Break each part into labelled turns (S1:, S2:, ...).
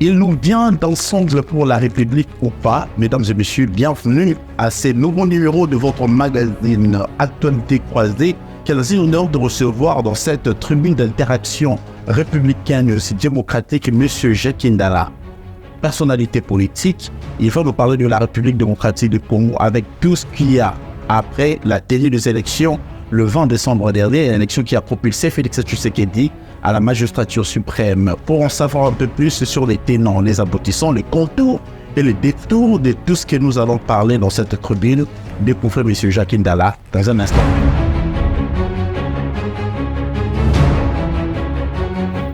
S1: Il nous vient d'ensemble pour la République ou pas. Mesdames et messieurs, bienvenue à ce nouveau numéro de votre magazine Actualité croisée. Quel honneur de recevoir dans cette tribune d'interaction républicaine et aussi démocratique M. Jacques Ndala. Personnalité politique, il va nous parler de la République démocratique du Congo avec tout ce qu'il y a après la tenue des élections le 20 décembre dernier, l'élection qui a propulsé Félix Tshisekedi à la magistrature suprême. Pour en savoir un peu plus sur les tenants, les aboutissants, les contours et les détours de tout ce que nous allons parler dans cette tribune, découvrez M. Jacques Ndala dans un instant.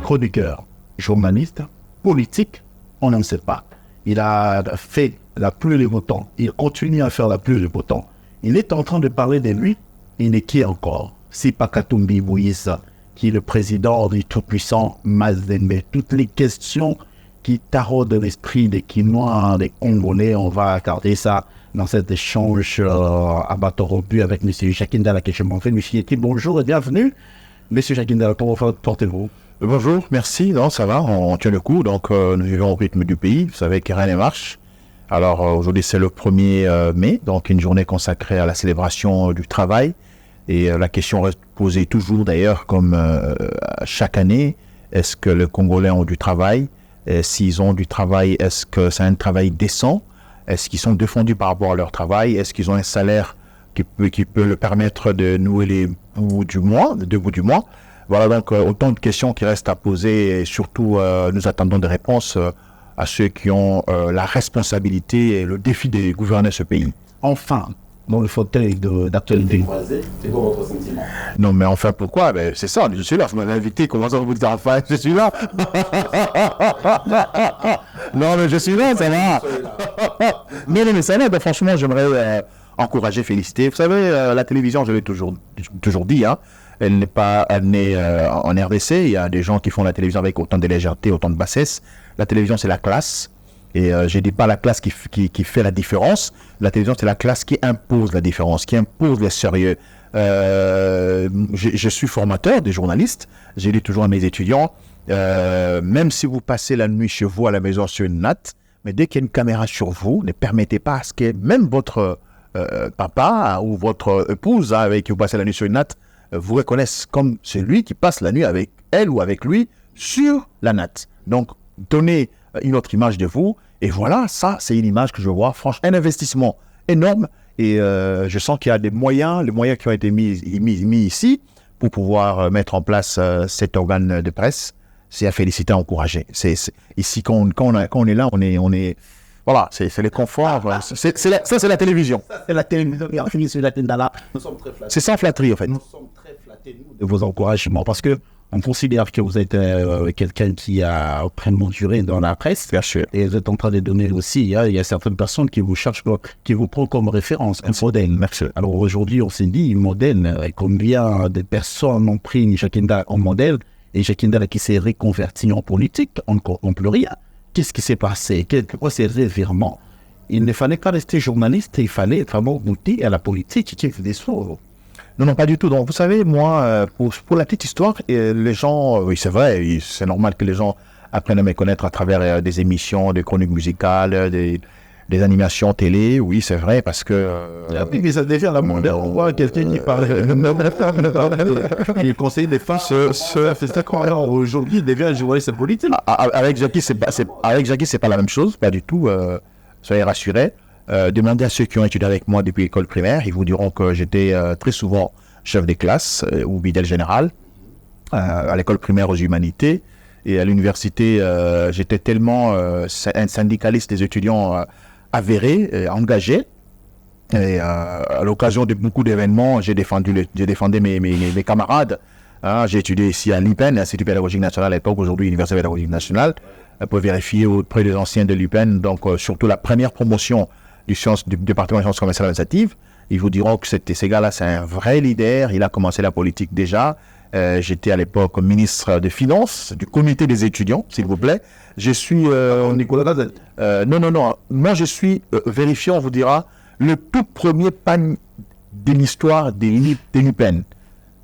S1: Chroniqueur, journaliste, politique, on ne sait pas. Il a fait la pluie et le beau temps. Il continue à faire la pluie et le beau temps. Il est en train de parler de lui. Il est qui encore? C'est pas Katumbi Moïse, qui est le président du tout-puissant Mazembe. Toutes les questions qui taraudent l'esprit des Quinois, des Congolais, on va accorder ça dans cet échange à bateau rebu avec M. Jacques Ndala que je m'en fais. Monsieur Yeti, bonjour et bienvenue. M. Jacques Ndala, comment portez-vous?
S2: Bonjour, merci. Non, ça va, on tient le coup. Donc, nous vivons au rythme du pays. Vous savez que rien ne marche. Alors, aujourd'hui, c'est le 1er mai, donc une journée consacrée à la célébration du travail. Et la question reste posée toujours, d'ailleurs, comme chaque année. Est-ce que les Congolais ont du travail? S'ils ont du travail, est-ce que c'est un travail décent? Est-ce qu'ils sont défendus par rapport à leur travail? Est-ce qu'ils ont un salaire qui peut leur permettre de nouer les bouts du mois, les 2 bouts du mois? Voilà donc autant de questions qui restent à poser et surtout nous attendons des réponses à ceux qui ont la responsabilité et le défi de gouverner ce pays.
S1: Enfin, dans le fauteuil d'actualité croisée, c'est quoi votre sentiment?
S2: Non mais enfin pourquoi? Ben, c'est ça, je suis là, vous m'avez invité, comment ça vous dire enfin, je suis là. Non mais je suis là, ça va. Mais ça va, ben, franchement j'aimerais encourager, féliciter. Vous savez, la télévision, je l'ai toujours dit, hein. Elle n'est pas née en RDC. Il y a des gens qui font la télévision avec autant de légèreté, autant de bassesse. La télévision, c'est la classe. Et je ne dis pas la classe qui fait la différence. La télévision, c'est la classe qui impose la différence, qui impose le sérieux. Je suis formateur des journalistes. J'ai dit toujours à mes étudiants, même si vous passez la nuit chez vous à la maison sur une natte, mais dès qu'il y a une caméra sur vous, ne permettez pas à ce que même votre papa ou votre épouse avec qui vous passez la nuit sur une natte vous reconnaissent comme celui qui passe la nuit avec elle ou avec lui sur la natte. Donc, donnez une autre image de vous. Et voilà, ça, c'est une image que je vois. Franchement, un investissement énorme. Et je sens qu'il y a les moyens qui ont été mis ici pour pouvoir mettre en place cet organe de presse. C'est à féliciter, à encourager. Ici, quand on est là, on est voilà, c'est les conforts. Ça, c'est la télévision.
S1: Ça, c'est la télévision. Nous sommes très flattés.
S2: C'est sans flatterie, en fait.
S1: Nous sommes très flattés, nous, de vos encouragements, parce que on considère que vous êtes quelqu'un qui a pleinement duré dans la presse.
S2: Bien sûr.
S1: Et vous êtes en train de donner aussi, hein, il y a certaines personnes qui vous cherchent, qui vous prennent comme référence, un modèle.
S2: Merci.
S1: Alors aujourd'hui, on s'est dit, modèle, combien de personnes ont pris Jacques Ndala en modèle, et Jacques Ndala qui s'est reconverti en politique, on ne comprend plus rien. Qu'est-ce qui s'est passé? Pourquoi ces revirements? Il ne fallait pas rester journaliste, il fallait vraiment goûter à la politique qui fait des sauts.
S2: Non, pas du tout. Donc, vous savez, moi, pour la petite histoire, les gens, oui, c'est vrai, c'est normal que les gens apprennent à me connaître à travers des émissions, des chroniques musicales, des animations télé. Oui, c'est vrai, parce que...
S1: mais ça devient la mode. On voit quelqu'un qui parle... Il conseille des femmes. C'est ça qu'on a aujourd'hui, il devient un journaliste politique.
S2: Avec Jackie, c'est pas la même chose, pas du tout. Soyez rassurés. Demandez à ceux qui ont étudié avec moi depuis l'école primaire, ils vous diront que j'étais très souvent chef de classe ou bidel général à l'école primaire aux humanités. Et à l'université, j'étais tellement un syndicaliste des étudiants avéré, engagé. Et à l'occasion de beaucoup d'événements, j'ai défendu mes camarades. Hein, j'ai étudié ici à l'UPEN, l'Institut pédagogique national à l'époque, aujourd'hui Université pédagogique nationale, pour vérifier auprès des anciens de l'UPEN, donc surtout la première promotion du département des sciences commerciales et administratives. Ils vous diront que ces gars-là, c'est un vrai leader. Il a commencé la politique déjà. J'étais à l'époque ministre des Finances, du comité des étudiants, s'il vous plaît. Je suis...
S1: Nicolas Gazette.
S2: Non. Moi, je suis vérifié, on vous dira, le tout premier pan de l'histoire de l'UPEN.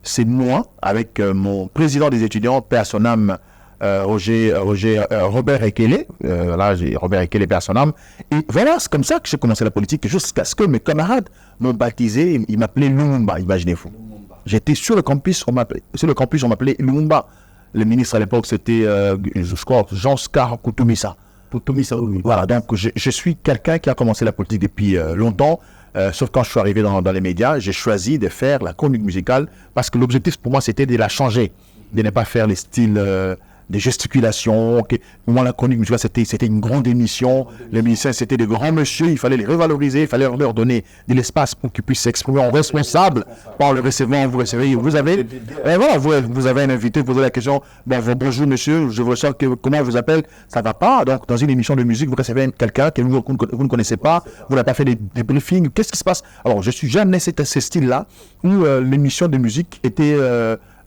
S2: C'est moi, avec mon président des étudiants, paix à son âme, Robert Ekele, là j'ai Robert Ekele personne. Et voilà, c'est comme ça que j'ai commencé la politique, jusqu'à ce que mes camarades me baptisaient, ils m'appelaient Lumumba, imaginez-vous. J'étais sur le campus, on m'appelait Lumumba. Le ministre à l'époque, c'était, je crois, Jean-Scar Koutoumissa. Oui. Voilà, donc je suis quelqu'un qui a commencé la politique depuis longtemps, sauf quand je suis arrivé dans les médias, j'ai choisi de faire la chronique musicale parce que l'objectif pour moi, c'était de la changer, de ne pas faire les styles de gesticulation. Pour moi, la chronique musicale, c'était une grande émission. Les musiciens, c'était des grands messieurs, il fallait les revaloriser, il fallait leur donner de l'espace pour qu'ils puissent s'exprimer en responsable par le recevant. Vous avez, voilà, vous avez un invité, vous posez la question, bonjour monsieur, je veux savoir comment je vous appelle, ça va pas. Donc, dans une émission de musique, vous recevez quelqu'un que vous ne connaissez pas, vous n'avez pas fait des briefings, qu'est-ce qui se passe? Alors, je suis jamais ce style-là où l'émission de musique était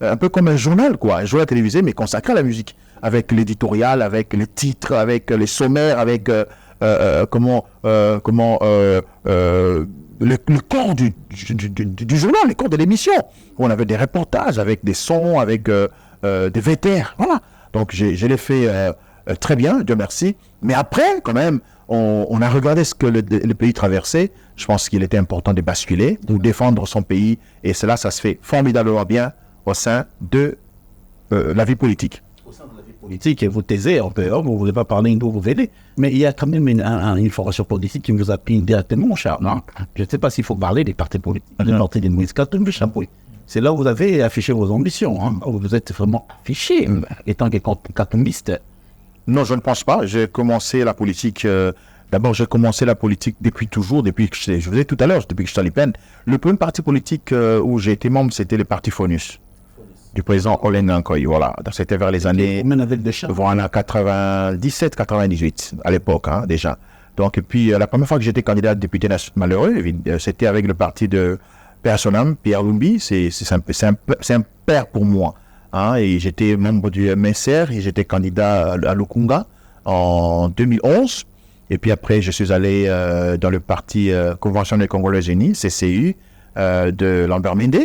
S2: un peu comme un journal, un journal télévisé, mais consacré à la musique, avec l'éditorial, avec les titres, avec les sommaires, avec le corps du journal, le corps de l'émission. On avait des reportages avec des sons, avec des vétères, voilà. Donc je l'ai fait très bien, Dieu merci. Mais après, quand même, on a regardé ce que le pays traversait. Je pense qu'il était important de basculer, de défendre son pays, et cela, ça se fait formidablement bien au sein de la vie politique.
S1: Au sein de la vie politique, et vous taisez un peu, vous ne voulez pas parler d'où vous venez, mais il y a quand même une formation politique qui nous a pris directement, Charles. Je ne sais pas s'il faut parler des partis politiques, des partis de Moïse Katumbi. C'est là où vous avez affiché vos ambitions, où vous êtes vraiment affiché, étant katumbiste.
S2: Non, je ne pense pas. J'ai commencé la politique... D'abord, j'ai commencé la politique depuis toujours, depuis que je vous disais tout à l'heure, depuis que j'étais à l'IPN. Le premier parti politique où j'ai été membre, c'était le parti FONUS, du président Olen Nankoy, voilà. C'était vers les années 97-98, à l'époque, déjà. Donc, et puis, la première fois que j'étais candidat député malheureux, c'était avec le parti de Personam, Pierre Lumbi. C'est un père pour moi. Et j'étais membre du MSR et j'étais candidat à Lukunga en 2011. Et puis après, je suis allé dans le parti Convention des Congolais Unis, CCU, de Lambert Mende.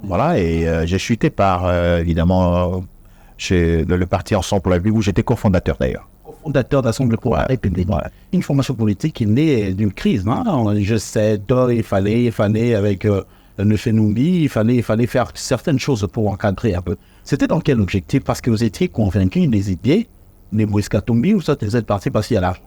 S2: Voilà, et j'ai chuté par, évidemment, chez le parti Ensemble pour la vie, où j'étais cofondateur d'ailleurs.
S1: Cofondateur d'Ensemble pour la République. Voilà. Une formation politique qui est née d'une crise. Je sais, il fallait avec le Fenoumbi, il fallait faire certaines choses pour encadrer un peu. C'était dans quel objectif? Parce que vous étiez convaincu des idées, des Moïse Katumbi, ou ça, vous êtes parti parce qu'il y a l'argent?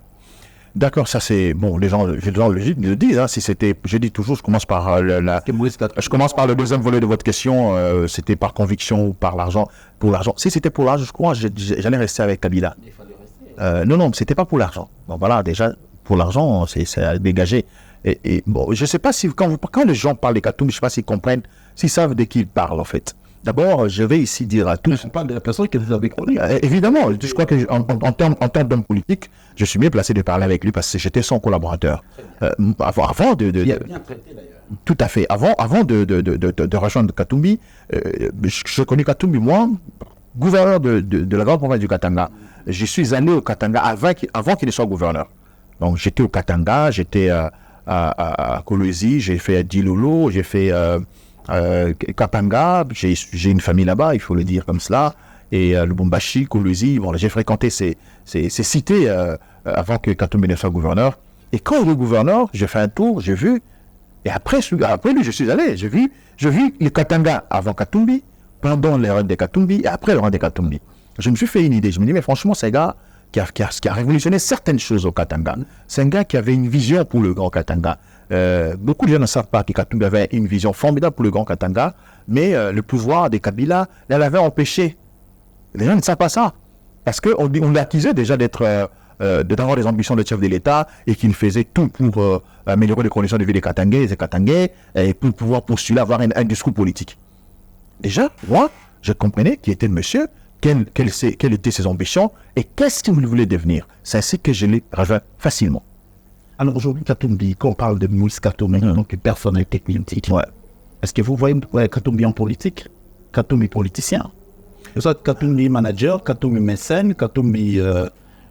S2: D'accord, ça c'est bon. Les gens le disent. Si c'était, je dis toujours, je commence par le deuxième volet de votre question. C'était par conviction ou par l'argent, pour l'argent. Si c'était pour l'argent, je crois, j'allais rester avec Kabila. Il fallait rester. Non, c'était pas pour l'argent. Bon, voilà, déjà pour l'argent, c'est à dégager. Et bon, je sais pas si quand les gens parlent des Katumbi, je sais pas s'ils comprennent, s'ils savent de qui ils parlent en fait. D'abord, je vais ici dire à tous...
S1: On parle de la personne que vous avez connue.
S2: Évidemment, je crois qu'en termes d'homme politique, je suis mieux placé de parler avec lui parce que j'étais son collaborateur. Avant de...
S1: Il a bien traité d'ailleurs.
S2: Tout à fait. Avant de rejoindre Katumbi, je connais Katumbi, moi, gouverneur de la grande province du Katanga. Je suis allé au Katanga avant qu'il ne soit gouverneur. Donc j'étais au Katanga, j'étais à Kolwezi, j'ai fait Dilolo, j'ai fait... Kapanga, j'ai une famille là-bas, il faut le dire comme cela, et Lubumbashi, Kolwezi, bon, j'ai fréquenté ces cités avant que Katumbi ne soit gouverneur. Et quand il est gouverneur, j'ai fait un tour, j'ai vu, et après lui, je suis allé, j'ai vu le Katanga avant Katumbi, pendant le règne de Katumbi, et après le règne de Katumbi. Je me suis fait une idée, je me dis, mais franchement, c'est un gars qui a révolutionné certaines choses au Katanga. C'est un gars qui avait une vision pour le grand Katanga. Beaucoup de gens ne savent pas que Katumbi avait une vision formidable pour le Grand Katanga, mais le pouvoir des Kabila l'avait empêché. Les gens ne savent pas ça, parce qu'on l'accusait déjà d'avoir des ambitions de chef de l'État et qu'il faisait tout pour améliorer les conditions de vie des Katangais et des Katangais et pour pouvoir postuler avoir un discours politique. Déjà, moi, je comprenais qui était le monsieur, quelles étaient ses ambitions et qu'est-ce qu'il voulait devenir. C'est ainsi que je l'ai rejoint facilement.
S1: Alors aujourd'hui, Katumbi, quand on parle de Moïse Katumbi, donc personnalité politique, est-ce que vous voyez Katumbi en politique, Katumbi politicien? Vous êtes Katumbi manager, Katumbi mécène, Katumbi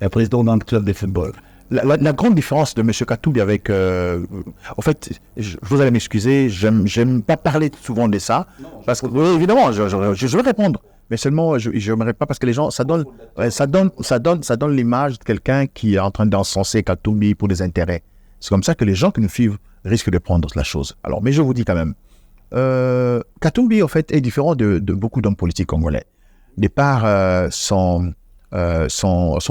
S1: président d'un club de football.
S2: La grande différence de M. Katumbi avec... en fait, vous allez m'excuser, j'aime pas parler souvent de ça, parce que, oui, évidemment, je vais répondre. Mais seulement, je n'aimerais pas, parce que les gens, ça donne l'image de quelqu'un qui est en train d'encenser Katumbi pour des intérêts. C'est comme ça que les gens qui nous suivent risquent de prendre la chose. Alors, mais je vous dis quand même, Katumbi, en fait, est différent de beaucoup d'hommes politiques congolais. De par son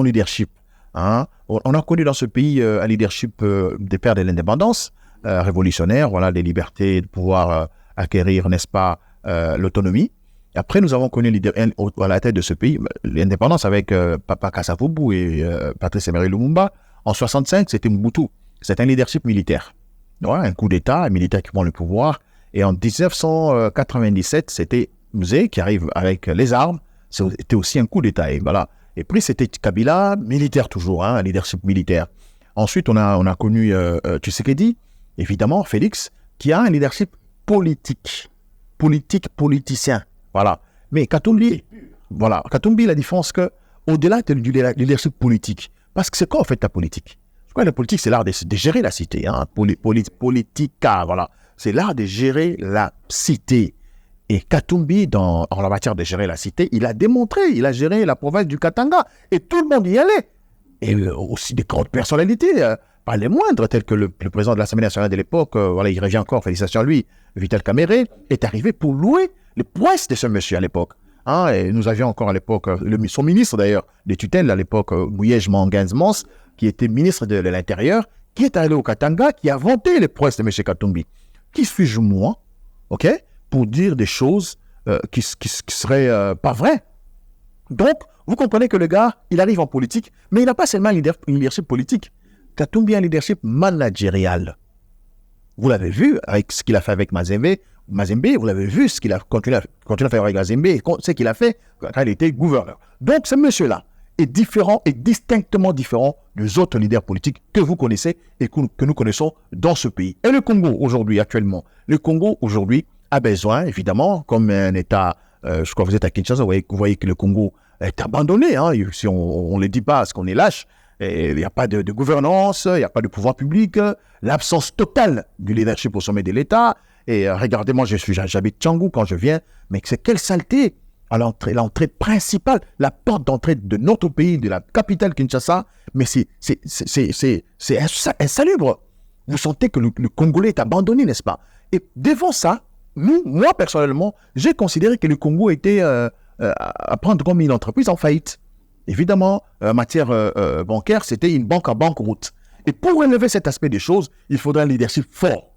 S2: leadership. Hein. On a connu dans ce pays un leadership des pères de l'indépendance, révolutionnaire, voilà, des libertés, de pouvoir acquérir, n'est-ce pas, l'autonomie. Après, nous avons connu à la tête de ce pays l'indépendance avec Papa Kasavubu et Patrice Emery Lumumba. En 1965, c'était Mobutu. C'est un leadership militaire. Ouais, un coup d'État, un militaire qui prend le pouvoir. Et en 1997, c'était Mzee qui arrive avec les armes. C'était aussi un coup d'État. Et voilà. Et puis, c'était Kabila, militaire toujours, hein, un leadership militaire. Ensuite, on a connu Tshisekedi, évidemment, Félix, qui a un leadership politicien. Voilà. Mais Katumbi, la différence que, au-delà du leadership politique, parce que c'est quoi en fait la politique? La politique, c'est l'art de gérer la cité. Hein? Politica, voilà. C'est l'art de gérer la cité. Et Katumbi, en la matière de gérer la cité, il a démontré, il a géré la province du Katanga. Et tout le monde y allait. Et aussi des grandes personnalités, pas les moindres, tels que le président de l'Assemblée nationale de l'époque, voilà, il revient encore, félicitations à lui, Vital Kamerhe, est arrivé pour louer les prouesses de ce monsieur à l'époque. Hein, et nous avions encore à l'époque, son ministre d'ailleurs, des tutelles à l'époque, Mouyej Manganz-Mons, qui était ministre de l'Intérieur, qui est allé au Katanga, qui a vanté les prouesses de M. Katumbi. Qui suis-je moi, ok, pour dire des choses qui seraient pas vraies? Donc, vous comprenez que le gars, il arrive en politique, mais il n'a pas seulement un leadership politique. Katumbi a un leadership managérial. Vous l'avez vu avec ce qu'il a fait avec Mazembe, vous l'avez vu ce qu'il a continué à faire avec Mazembe, et ce qu'il a fait quand il était gouverneur. Donc, ce monsieur-là est différent, est distinctement différent des autres leaders politiques que vous connaissez et que nous connaissons dans ce pays. Et le Congo, aujourd'hui, actuellement, a besoin, évidemment, comme un État, je crois que vous êtes à Kinshasa, vous voyez que le Congo est abandonné, hein, si on ne le dit pas parce qu'on est lâche. Il n'y a pas de gouvernance, il n'y a pas de pouvoir public, l'absence totale du leadership au sommet de l'État. Et regardez, moi, j'habite Tchangou quand je viens, mais c'est quelle saleté à l'entrée principale, la porte d'entrée de notre pays, de la capitale Kinshasa, mais c'est insalubre. Vous sentez que le Congolais est abandonné, n'est-ce pas? Et devant ça, moi, personnellement, j'ai considéré que le Congo était à prendre comme une entreprise en faillite. Évidemment, en matière bancaire, c'était une banque en banqueroute. Et pour relever cet aspect des choses, il faudrait un leadership fort.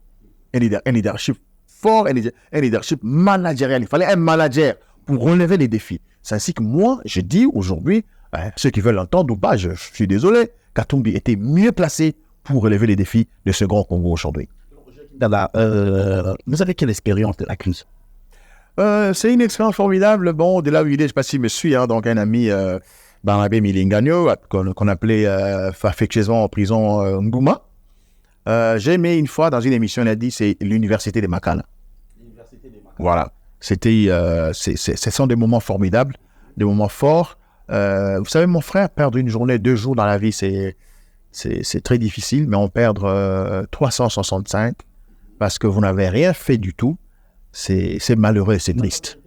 S2: Un leadership fort, un leadership managérial. Il fallait un manager pour relever les défis. C'est ainsi que moi, je dis aujourd'hui, ceux qui veulent l'entendre ou pas, je suis désolé, Katumbi était mieux placé pour relever les défis de ce grand Congo aujourd'hui.
S1: Vous avez quelle expérience de la crise?
S2: C'est une expérience formidable. Bon, de là où il est, je ne sais pas s'il me suit, hein, donc un ami, Barnabé Milingano, qu'on appelait affectueusement en prison Ngouma. J'ai aimé une fois dans une émission, il a dit, c'est l'université de Makala. Voilà. C'était, ce sont des moments formidables, des moments forts. Vous savez, mon frère, perdre une journée, 2 jours dans la vie, c'est très difficile, mais en perdre 365 parce que vous n'avez rien fait du tout, c'est malheureux, c'est triste.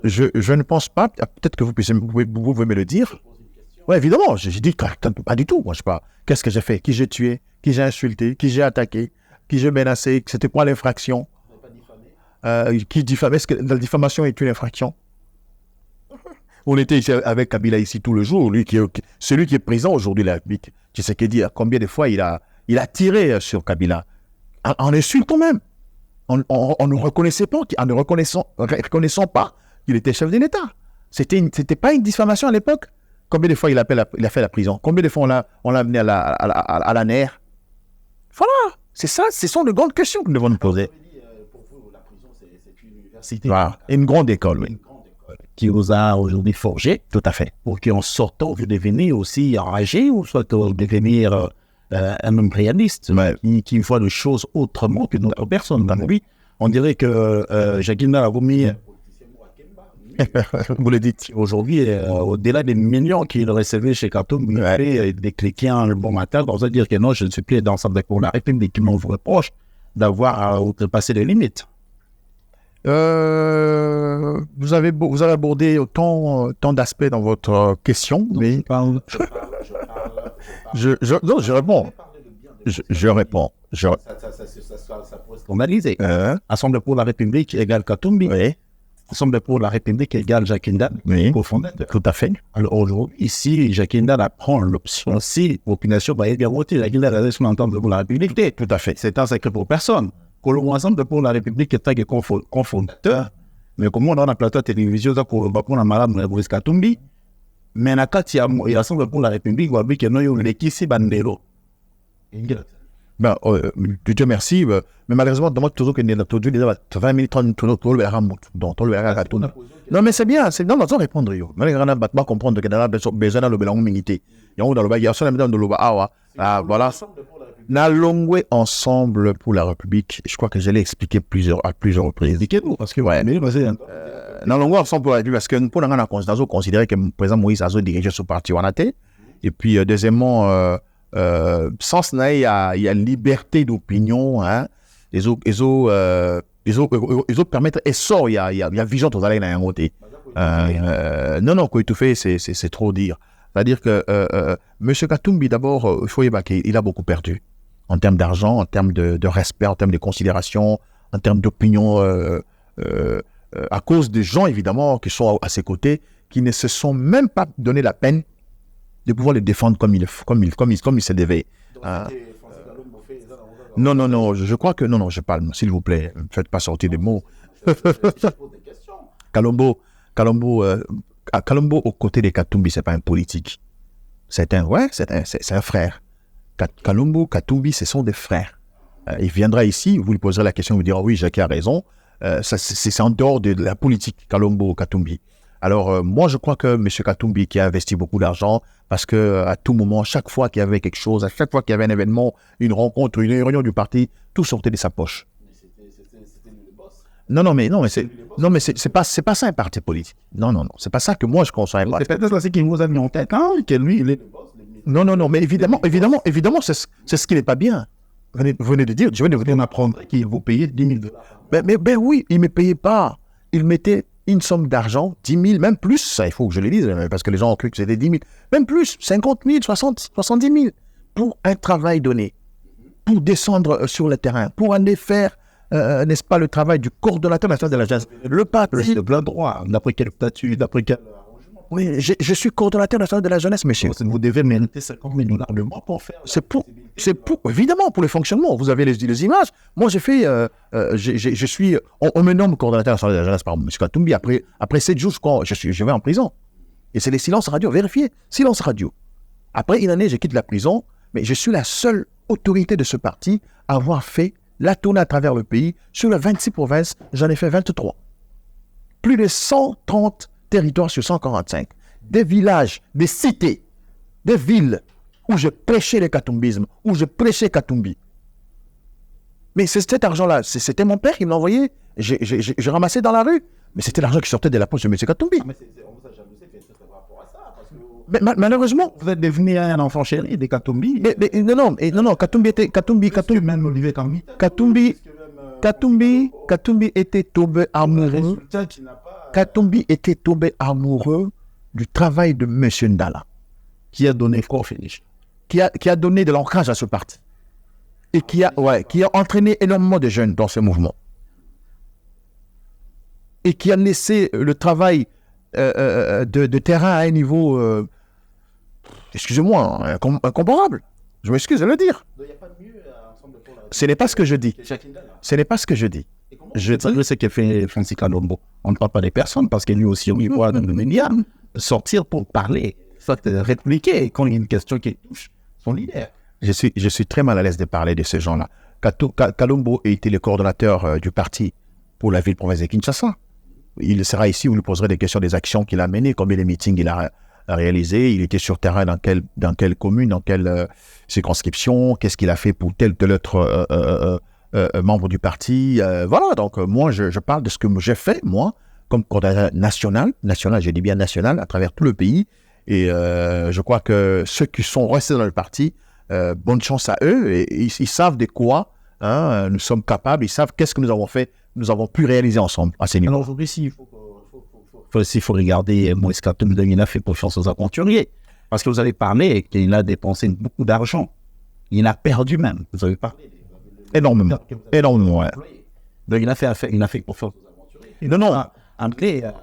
S2: Je ne pense pas, peut-être que vous pouvez me le dire. Oui, évidemment, j'ai dit pas du tout. Moi, je sais pas. Qu'est-ce que j'ai fait? Qui j'ai tué? Qui j'ai insulté? Qui j'ai attaqué? Qui j'ai menacé? C'était quoi l'infraction? Qui diffame? Est-ce que la diffamation est une infraction? On était ici avec Kabila ici tout le jour, celui qui est présent aujourd'hui de la République. Tu sais combien de fois il a tiré sur Kabila en insultant même. On ne reconnaissait pas, en ne reconnaissant pas qu'il était chef de l'État. C'était pas une diffamation à l'époque. Combien de fois il a fait la prison? Combien de fois on l'a amené à la nerf? Voilà, c'est ça, ce sont de grandes questions que nous devons nous poser.
S1: Pour vous, la prison, c'est une université.
S2: Voilà, une grande école, oui.
S1: Qui vous a aujourd'hui forgé.
S2: Tout à fait.
S1: Pour qu'en sortant, vous devenez aussi enragé ou soit devenir un homme réaliste,
S2: ouais,
S1: qui voit les choses autrement que d'autres personnes. Dans lui, on dirait que Jacqueline a remis
S2: vous le dites.
S1: Aujourd'hui, au-delà des millions qu'il recevait chez Katumbi, il fait des cliquants le bon matin, dans dire que non, je ne suis plus dans le centre pour la République, qui m'en vous reproche d'avoir outrepassé les limites.
S2: Vous avez abordé tant d'aspects dans votre question, mais non, je réponds. Je réponds.
S1: Ça pourrait se formaliser. Assemblée pour la République égale Katumbi.
S2: Oui,
S1: Assemblée pour la République égale Jacques-Ndal,
S2: oui,
S1: cofondateur.
S2: tout à fait.
S1: Alors aujourd'hui, ici, Jacques-Ndal apprend l'option si la population va bien voter. Jacques-Ndal a son entente pour la République.
S2: Tout à fait.
S1: C'est un secret pour personne. Que l'ensemble pour la République est un cofondateur. Mais comme on a un plateau télévision, ça pour la malade Maurice Katumbi. Mais na kati ya Assemblée pour la République, wabi que nous les kisi bandero.
S2: Ben, Dieu merci, mais malheureusement, dans toujours que nous avons 20 minutes, non, mais c'est bien, c'est dans notre répondre. Malheureusement, on va comprendre que nous avons besoin de l'humilité. Il y a voilà. Nalongwe ensemble pour la République. Je crois que je l'ai expliqué à plusieurs reprises.
S1: Expliquez-nous, parce que
S2: Nalongwe ensemble pour la République, parce que nous pouvons considérer que le président Moïse a dirigé ce parti en athée. Et puis, deuxièmement, sans cela, il y a liberté d'opinion. Hein. Ils ont permettre essor, il y a vision totale dans un côté. Non, quoi tout fait, c'est trop dire. C'est-à-dire que M. Katumbi, d'abord, il faut évacuer, il a beaucoup perdu en termes d'argent, en termes de respect, en termes de considération, en termes d'opinion, à cause des gens, évidemment, qui sont à ses côtés, qui ne se sont même pas donné la peine de pouvoir le défendre comme il se devait. Non, je crois que... Non, je parle, s'il vous plaît, ne faites pas sortir des mots. Kalombo, aux côtés de Katumbi, c'est pas un politique. C'est un frère. Kalombo, Katumbi, ce sont des frères. Il viendra ici, vous lui poserez la question, il vous dira, oui, Jacques a raison. C'est en dehors de la politique, Kalombo, Katumbi. Alors, moi, je crois que M. Katumbi, qui a investi beaucoup d'argent, parce que à tout moment, chaque fois qu'il y avait quelque chose, à chaque fois qu'il y avait un événement, une rencontre, une réunion du parti, tout sortait de sa poche. C'était lui le boss. Non, mais c'est pas ça un parti politique. Non, c'est pas ça que moi je conçois un parti.
S1: C'est peut-être ça qui vous a mis en tête, hein, que lui, il est le boss.
S2: Non, mais évidemment, c'est ce qui n'est pas bien. Vous venez de dire, je venais de vous
S1: apprendre qu'il vous payait 10 000 $.
S2: Ben oui, il ne me payait pas. Il mettait une somme d'argent, 10 000, même plus, ça il faut que je le dise, parce que les gens ont cru que c'était 10 000, même plus, 50 000, 60, 70 000, pour un travail donné, pour descendre sur le terrain, pour aller faire, n'est-ce pas, le travail du coordonnateur national de la jeunesse. Le parti...
S1: de plein droit, d'après quel statut, d'après quel...
S2: Oui, je suis coordonnateur national de la jeunesse, monsieur.
S1: Vous devez mériter 50 000 $ le mois pour faire...
S2: C'est pour, évidemment, pour le fonctionnement. Vous avez les images. Moi, j'ai fait... je suis... On me nomme coordonnateur national de la jeunesse par M. Katumbi. Après 7 jours, je vais en prison. Et c'est les silences radio. Vérifiez. Silence radio. Après une année, je quitte la prison. Mais je suis la seule autorité de ce parti à avoir fait la tournée à travers le pays. Sur les 26 provinces, j'en ai fait 23. Plus de 130 territoires sur 145, des villages, des cités, des villes où je prêchais le katumbisme, où je prêchais Katumbi. Mais cet argent-là, c'était mon père qui me l'envoyait. J'ai ramassé dans la rue. Mais c'était l'argent qui sortait de la poche de M. Katumbi.
S1: Mais on vous a jamais fait par rapport à ça. Parce que
S2: mais malheureusement...
S1: Vous êtes devenu un enfant chéri des Katumbi.
S2: Non, Katumbi était... Katumbi était tombé amoureux. Katumbi était tombé amoureux du travail de M. Ndala,
S1: qui a donné corps finish,
S2: qui a donné de l'ancrage à ce parti et qui a entraîné énormément de jeunes dans ce mouvement et qui a laissé le travail de terrain à un niveau, excusez-moi, incomparable. Je m'excuse de le dire. Ce n'est pas ce que je dis. Ce n'est pas ce que je dis.
S1: Je sais ce que fait Francis Kalombo. On ne parle pas des personnes parce que lui aussi, on y voit dans le média sortir pour parler, répliquer quand il y a une question qui touche son leader.
S2: Je suis très mal à l'aise de parler de ces gens-là. Kalombo était le coordonnateur du parti pour la ville-province de Kinshasa. Il sera ici, vous lui poserez des questions des actions qu'il a menées, combien de meetings il a réalisé, il était sur terrain dans quelle commune, dans quelle circonscription, qu'est-ce qu'il a fait pour tel autre membre du parti. Voilà, donc moi, je parle de ce que j'ai fait, moi, comme coordonnateur national, je dis bien national, à travers tout le pays. Et je crois que ceux qui sont restés dans le parti, bonne chance à eux. Et ils savent de quoi nous sommes capables, ils savent qu'est-ce que nous avons fait nous avons pu réaliser ensemble à ces niveaux.
S1: Alors aujourd'hui, s'il faut regarder Moïse Katumbi, il a fait confiance aux aventuriers. Parce que vous avez parlé qu'il a dépensé beaucoup d'argent. Il a perdu même. Vous avez parlé.
S2: Énormément, ouais.
S1: Donc il a fait confiance aux aventuriers. Non, amené à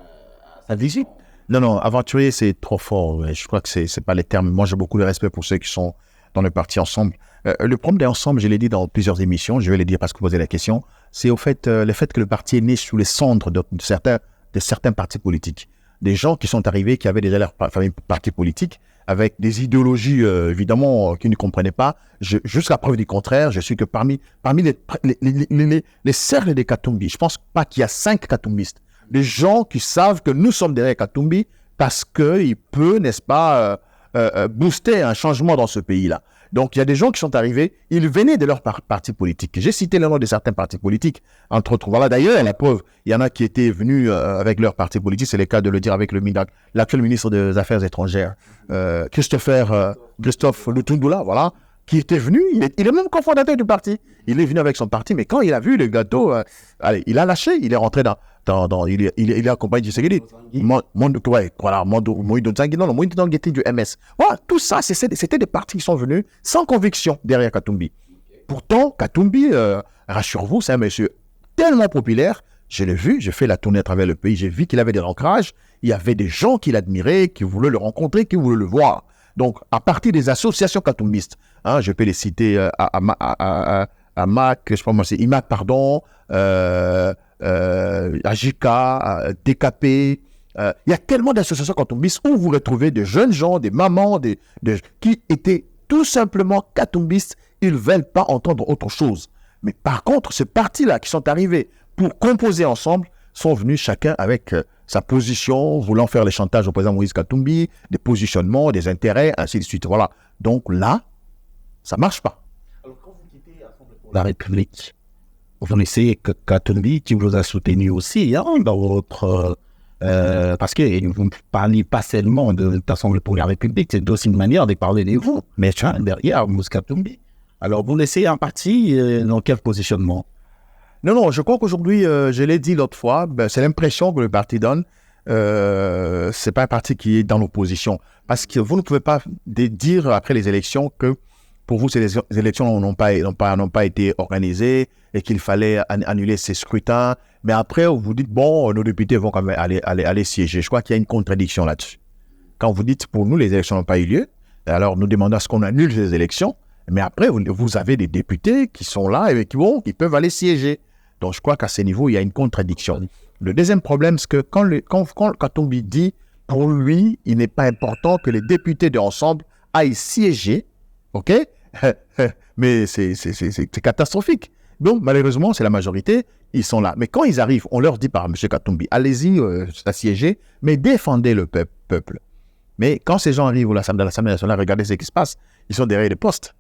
S1: sa visite.
S2: Non, aventurier, c'est trop fort. Ouais. Je crois que c'est pas les termes. Moi, j'ai beaucoup de respect pour ceux qui sont dans le parti ensemble. Le problème d'ensemble, je l'ai dit dans plusieurs émissions, je vais le dire parce que vous posez la question, c'est au fait, le fait que le parti est né sous les cendres de certains partis politiques. Des gens qui sont arrivés, qui avaient déjà leur parti politique, avec des idéologies, évidemment, qu'ils ne comprenaient pas. Jusqu'à preuve du contraire, je suis que parmi les cercles des Katumbi, je pense pas qu'il y a 5 Katumbistes. Des gens qui savent que nous sommes derrière Katumbi parce qu'il peut, n'est-ce pas, booster un changement dans ce pays-là. Donc, il y a des gens qui sont arrivés, ils venaient de leur parti politique. J'ai cité le nom de certains partis politiques, entre autres. Voilà, d'ailleurs, la preuve, il y en a qui étaient venus avec leur parti politique, c'est le cas de le dire avec l'actuel ministre des Affaires étrangères, Christophe Lutundula, voilà, qui était venu, il est même cofondateur du parti. Il est venu avec son parti, mais quand il a vu le gâteau, allez, il a lâché, il est rentré il est accompagné du Tshisekedi. Moïdo Nzangi était du MS. Voilà, tout ça, c'était des partis qui sont venus sans conviction derrière Katumbi. Pourtant, Katumbi, rassurez-vous, c'est un monsieur tellement populaire. Je l'ai vu, j'ai fait la tournée à travers le pays, j'ai vu qu'il avait des ancrages. Il y avait des gens qui l'admiraient, qui voulaient le rencontrer, qui voulaient le voir. Donc, à partir des associations katumbistes, je peux les citer AMAC, je sais pas moi, c'est IMAC, pardon, AJK, DKP. Il y a tellement d'associations katumbistes où vous retrouvez des jeunes gens, des mamans, qui étaient tout simplement katumbistes. Ils ne veulent pas entendre autre chose. Mais par contre, ces partis-là qui sont arrivés pour composer ensemble sont venus chacun avec sa position, voulant faire les chantages au président Moïse Katumbi, des positionnements, des intérêts, ainsi de suite. Voilà. Donc là, ça ne marche pas.
S1: Alors, quand vous quittez la République, vous connaissez Katumbi qui vous a soutenu aussi dans votre... parce que vous ne parlez pas seulement de l'Assemblée pour la République, c'est aussi une manière de parler de vous. Mais derrière Moïse Katumbi. Alors, vous laissez un parti dans quel positionnement?
S2: Non, je crois qu'aujourd'hui, je l'ai dit l'autre fois, c'est l'impression que le parti donne. C'est pas un parti qui est dans l'opposition. Parce que vous ne pouvez pas dire après les élections que pour vous, ces élections n'ont pas été organisées et qu'il fallait annuler ces scrutins. Mais après, vous dites, bon, nos députés vont quand même aller siéger. Je crois qu'il y a une contradiction là-dessus. Quand vous dites, pour nous, les élections n'ont pas eu lieu, alors nous demandons à ce qu'on annule ces élections. Mais après, vous avez des députés qui sont là et qui peuvent aller siéger. Donc, je crois qu'à ce niveau, il y a une contradiction. Le deuxième problème, c'est que quand Katumbi dit, pour lui, il n'est pas important que les députés de Ensemble aillent siéger, ok? Mais c'est catastrophique. Donc, malheureusement, c'est la majorité, ils sont là. Mais quand ils arrivent, on leur dit par M. Katumbi, allez-y, siéger, mais défendez le peuple. Mais quand ces gens arrivent à l'Assemblée nationale, regardez ce qui se passe. Ils sont derrière les postes.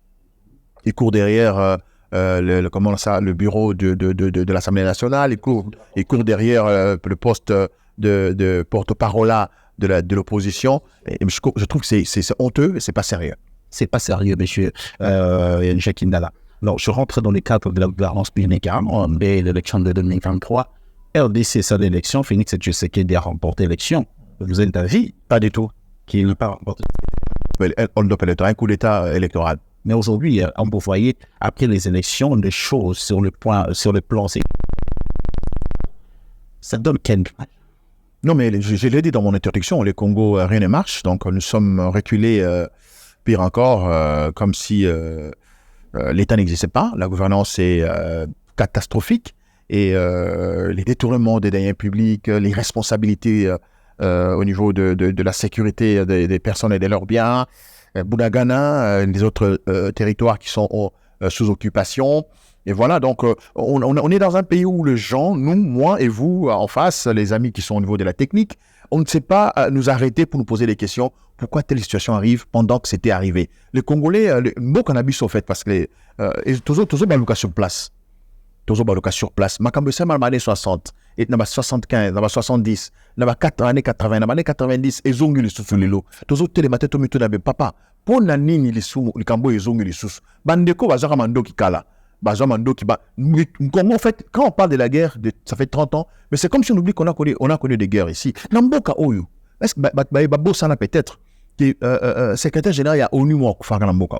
S2: Ils courent derrière... le bureau de l'Assemblée nationale, il court derrière le poste de porte-parole de l'opposition. Je trouve que c'est honteux et c'est pas sérieux.
S1: C'est pas sérieux, monsieur Jacques Indala. Alors, je rentre dans le cadre de la gouvernance pénitentiaire, mais l'élection de 2023, RDC, c'est l'élection, Félix Tshisekedi a remporté l'élection. Vous êtes d'avis?
S2: Pas du tout.
S1: Qu'il n'a pas remporté.
S2: Un coup d'État électoral.
S1: Mais aujourd'hui, vous voyez, après les élections, les choses sur le plan, ça donne quel...
S2: Non, mais je l'ai dit dans mon introduction, le Congo, rien ne marche. Donc, nous sommes reculés, pire encore, comme si l'État n'existait pas. La gouvernance est catastrophique. Et les détournements des deniers publics, les responsabilités au niveau de la sécurité des personnes et de leurs biens, Bunagana, les autres territoires qui sont sous occupation. Et voilà, donc on est dans un pays où les gens, nous, moi et vous, en face, les amis qui sont au niveau de la technique, on ne sait pas nous arrêter pour nous poser des questions. Pourquoi telle situation arrive pendant que c'était arrivé? Les Congolais, beaucoup en abus au fait, parce que toujours baluka sur place. Toujours baluka sur place. Makambo c'est mal années 60, et dans 75, dans 70, dans 4 années 80, dans 90, et zongi les sous les lots. Toujours télématé to mito na papa. Pour nani ni les sous, les cambo et zongi les sous. Bandeko bazara mando ki kala. Bazamando qui bat. Comment en fait, quand on parle de la guerre, ça fait 30 ans, mais c'est comme si on oublie qu'on a connu des guerres ici. Namboka Oyo. Est-ce que Babo Sana peut-être, secrétaire général, il y a ONU ou Akufara Namboka.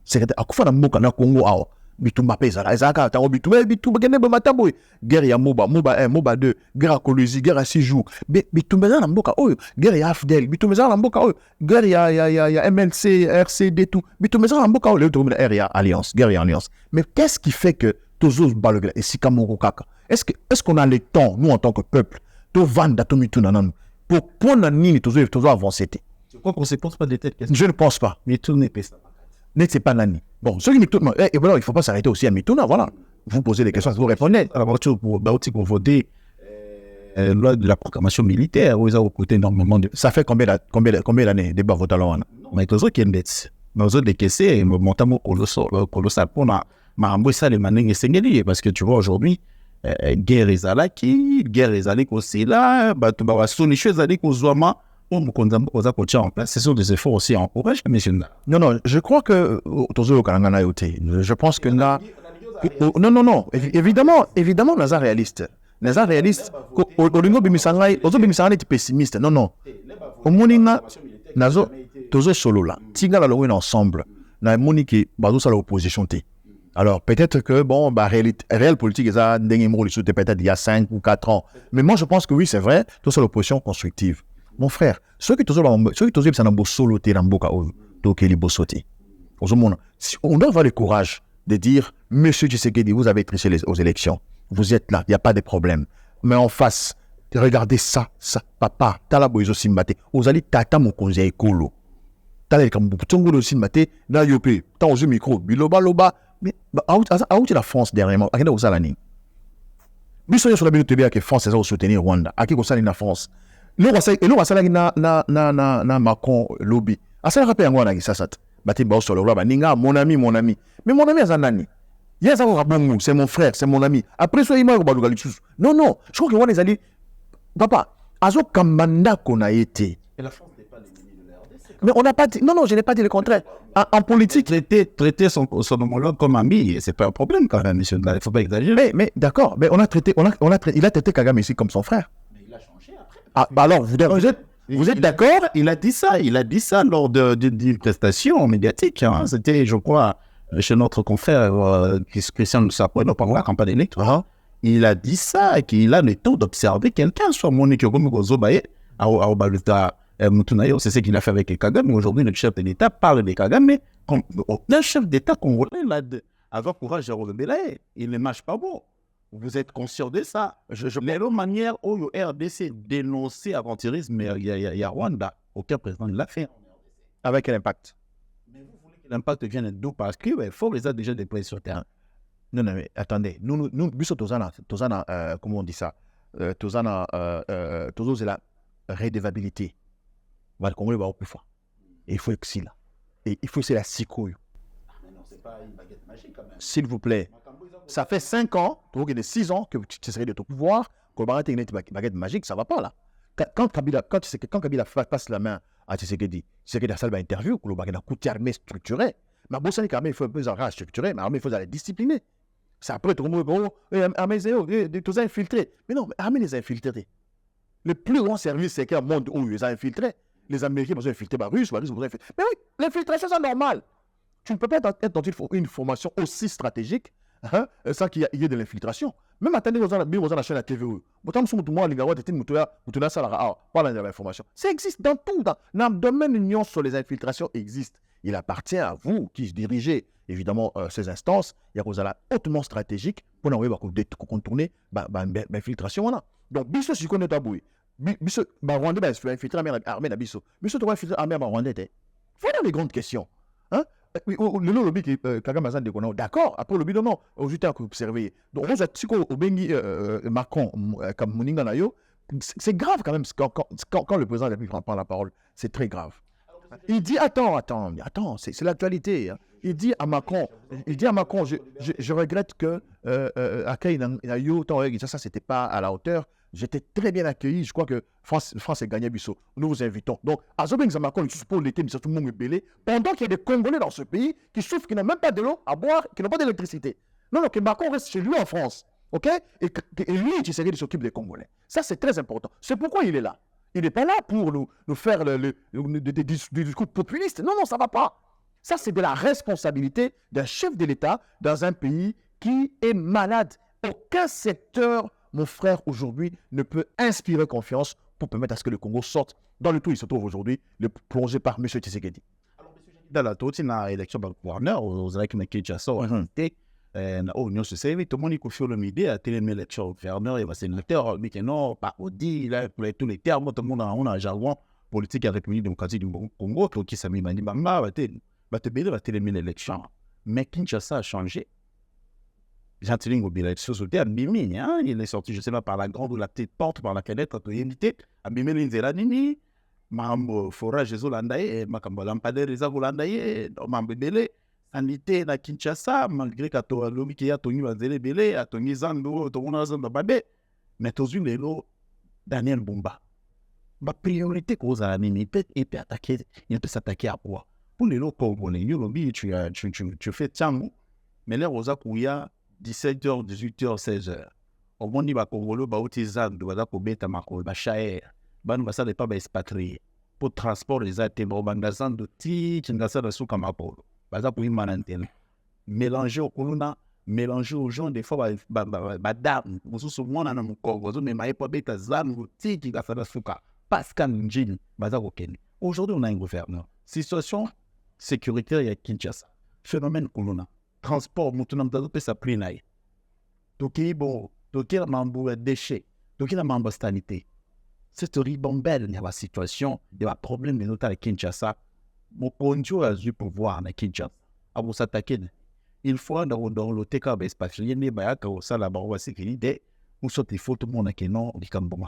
S2: Secrétaire Akufara Namboka na Congo Awa. Bitumba Pezala, Ezaka, Taro Bitumba, Gene Bamatamboy. Guerre ya Moba 1, Moba 2, guerre à Colosie, guerre à 6 jours. Bitumba Namboka Oyo. Guerre ya Afdel, Bitumba Namboka Oyo. Guerre ya MLC, RCD, tout. Bitumba Namboka Oyo. Guerre ya Alliance, guerre ya Alliance. Mais qu'est-ce qui fait que Tozo Balogla et Sikamoro Kaka? Est-ce qu'on a le temps, nous en tant que peuple, de vendre d'Atomitu Nanan pour prendre un nid Tozo avancer?
S1: Je crois qu'on ne se pose pas des têtes.
S2: Je ne pense pas.
S1: Mais tout n'est pas ça.
S2: C'est pas Nani. Bon, ceux qui m'écoutent, et voilà, il ne faut pas s'arrêter aussi à Mituna, voilà. Vous posez des questions, vous répondez.
S1: Alors, pour voter loi de la proclamation militaire, où ils ont coûté énormément de.
S2: Ça fait combien d'années, débat vote à l'ONU?
S1: Mais les autres qui ont des caissés, montamment colossal pour ma ça les manings et sengeli, parce que tu vois aujourd'hui, guerre les alaki, guerre les alaki aussi là, bah tu vas sur les choses alaki aux ouama. En place, ce sont des efforts aussi à encourager, monsieur.
S2: Non, je crois que je pense que là, non, évidemment, Nazar réaliste. Au lingo bimisangai, ozo bimisangai est pessimiste. Non. Au moninga, nazo, tozo solo là. Tiga la loin ensemble. Na moniki, bazo sa l'opposition té. Alors peut-être que bon, réelle politique, ça, peut-être il y a 5 ou 4 ans. Mais moi je pense que oui, c'est vrai, tout ça l'opposition constructive. Mon frère, ceux qui sont solo on doit avoir le courage de dire, monsieur Tshisekedi, vous avez triché aux élections. Vous êtes là, il n'y a pas de problème. Mais en face, regardez ça, papa, tala boizo simbate, ozali tata mokonzi ekolo. Tala kambutongo simbate, na yope, tant aux micro, biloba loba, mais out la France dernièrement, à quel vous allez biso sur la minute que France est soutenir Rwanda, à qui vous allez la France. Nous avons na Macron lobby. Asa rappel yango na gisasat. Bati ba solo roba ninga mon ami. Mais mon ami azanani. Yesa ko rabongo, c'est mon frère, c'est mon ami. Après so ima ko baluga lichus. Non, je crois que wana ezali papa, azo kamanda kona été.
S1: Et la France n'est pas l'ennemi de la RDC.
S2: Mais on n'a pas dit non, je n'ai pas dit le contraire. En politique,
S1: traiter son homologue comme ami, c'est pas un problème quand même, monsieur. Il faut pas exagérer.
S2: Mais d'accord, mais il a traité Kagame ici comme son frère. Ah, bah alors, vous êtes d'accord?
S1: Il a dit ça lors d'une prestation médiatique. Hein. C'était, je crois, chez notre confrère Christian Sarkozy, pendant la campagne électorale. Il a dit ça, qu'il a le temps d'observer quelqu'un, soit Monique Gozobaye, c'est ce qu'il a fait avec les Kagame. Aujourd'hui, le chef de l'État parle des Kagame, mais un chef d'État congolais là, avoir courage à relever là, il ne marche pas bon. Vous êtes conscient de ça? Les manières où le RDC dénonçait aventurisme, il y a Rwanda, aucun président ne l'a fait.
S2: Avec quel impact?
S1: Mais vous voulez que l'impact vienne d'où? Parce qu'il faut les a déjà déployés sur le terrain.
S2: Non, mais attendez, nous, Tozana, comment on dit ça? Tozana, c'est la redevabilité. Le Congo va au plus fort. Et il faut que c'est là. Et il faut que c'est la psycho.
S1: Mais non, c'est pas une baguette magique quand même.
S2: S'il vous plaît. Ça fait 5 ans, il y a 6 ans que tu serais de ton pouvoir, qu'on va arrêter une baguette magique, ça ne va pas là. Quand Kabila passe la main à Tshisekedi, Tshisekedi a fait une interview, qu'il y a un coup d'armée structuré. Mais bon, ça il faut un peu de structuré, mais l'armée, il faut la discipliner. C'est après, tout le monde dit, armée, tout ça infiltré. Mais non, armée les infiltrés. Le plus grand service secret au monde où ils ont infiltré, les Américains ont infiltré les Russes, les Russes ont infiltré. Mais oui, l'infiltration, c'est normal. Tu ne peux pas être dans une formation aussi stratégique sans qu'il y ait de l'infiltration. Même attendez, vous avez la chaîne à TVE. Ça existe dans tout. Dans le domaine de l'union sur les infiltrations existe. Il appartient à vous qui dirigez évidemment ces instances. Il y a hautement stratégique pour contourner l'infiltration. Donc, biso si connaît taboué. Biso Rwanda va infiltrer l'armée de biso. Biso doit infiltrer l'armée de Rwanda. Voilà les grandes questions. Le lobby qui Kagame Azan de Kono, d'accord, après le lobby non, aujourd'hui à observer. Donc on a dit qu'au Bengi Macron comme Moninga Nayo, c'est grave quand même quand le président de la République prend la parole, c'est très grave. Il dit attends, c'est l'actualité. Hein. Il dit à Macron, je regrette que Akay Nayo, ça c'était pas à la hauteur. J'étais très bien accueilli. Je crois que France a gagné Bissot. Nous vous invitons. Donc, à Zobeng Zamakon, il suppose l'été, mais tout le monde est belé. Pendant qu'il y a des Congolais dans ce pays qui souffrent, qui n'ont même pas de l'eau à boire, qui n'ont pas d'électricité. Non, que Macron reste chez lui en France. OK? Et lui, Tshisekedi s'occupe des Congolais. Ça, c'est très important. C'est pourquoi il est là. Il n'est pas là pour nous faire des discours populistes. Non, ça ne va pas. Ça, c'est de la responsabilité d'un chef de l'État dans un pays qui est malade. Aucun secteur, mon frère, aujourd'hui, ne peut inspirer confiance pour permettre à ce que le Congo sorte dans le trou où il se trouve aujourd'hui, plongé par M. Tshisekedi.
S1: Dans la toute élection par gouverneur, aux élections de Kinshasa, Union sociale, tout le monde a fait le midi à l'élection gouverneur et sénateur, mais que non, pas Audi, là, pour tous les termes, tout le monde a un jargon politique à la République démocratique du Congo, qui s'est mis à dire, va te l'élection. Mais Kinshasa a changé. Jean-Théling Ngobila, il est sorti, je ne sais pas, par la grande ou la petite porte par la fenêtre, pour éviter, à Bimé Linzelanini, Mambo forage Zolandaye, Makambo Lampade Reza Golandaye, Mambo Bele, sanité na Kinshasa, malgré que l'homme qui a tenu Banzele Bele, a tenu Zando, Tona Zanda Babe, mais tous les lots, Daniel Bumba. Ma priorité cause à il peut s'attaquer à quoi? Pour les lots congolais, tu fais Tchango, mais là, Rosa Kouya, 17h, 18h, 16h. Au moins, il va Congolo, Bautizan, Douada Kobeta Mako, Bachaer, Ban Bassa n'est pas expatrié. Pour transport, les items, Bangazan de Ti, Kingassan de Soukamako, Baza pour une manantine. Mélanger au Koluna, mélanger aux gens, des fois, Badam, vous souvent, on a un Congo, mais Maïpa Beta Zan, Ti, Kingassan de Souka, Pascal Njin, Baza Okene. Aujourd'hui, on a un gouverneur. Situation sécuritaire à Kinshasa. Phénomène Koluna. Transport, maintenant, on peut s'appeler. Toki, bon, Toki, la mambo déchets, Toki, la mambo sanité. C'est ribambelle de la situation, de la problème de notre à Kinshasa. Mon conjoint a eu pouvoir à Kinshasa. À vous s'attaquer. Il faut dans le TK espace, il y a des bails qui sont là, la sécurité. Ou soit il faut tout le monde qui non, il comme bon,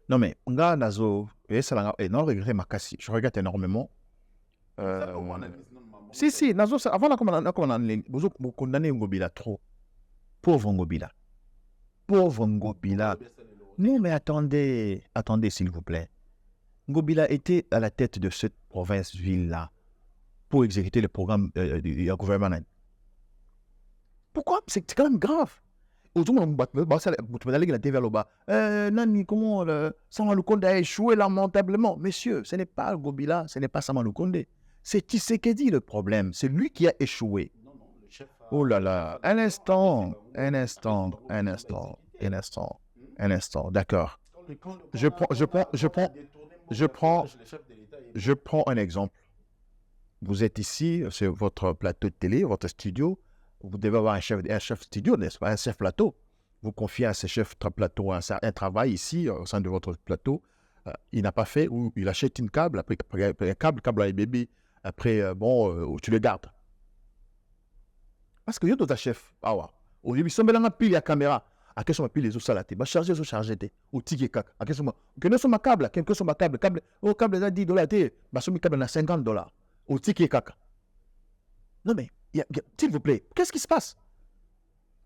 S2: non, mais, on a Nazo, et ça, non, regret Makassi. Je regrette énormément. Si, Nazo, avant vous condamnez Ngobila trop. Pauvre Ngobila. Non, mais attendez, s'il vous plaît. Ngobila était à la tête de cette province-ville-là pour exécuter le programme du gouvernement. Pourquoi? C'est quand même grave. Aujourd'hui, comment Sama Lukonde a échoué lamentablement. Messieurs, ce n'est pas Ngobila, ce n'est pas Sama Lukonde. C'est Tshisekedi le problème. C'est lui qui a échoué. Oh là là. Un instant. D'accord. Je prends un exemple. Vous êtes ici, c'est votre plateau de télé, votre studio. Vous devez avoir un chef studio, n'est-ce pas? Un chef plateau. Vous confiez à ce chef plateau un travail ici, au sein de votre plateau. Il n'a pas fait, ou il achète une câble, après un câble à bébé. Après, tu le gardes. Parce que il y a d'autres chefs. Au début, si on a pile la caméra, à quel moment pile les autres salatés, charger, au ticket cac. À quel moment, que ne sont ma câble, quel que soit ma câble, au câble à $10, son câble à $50, au ticket cac. Non mais, s'il vous plaît, qu'est-ce qui se passe?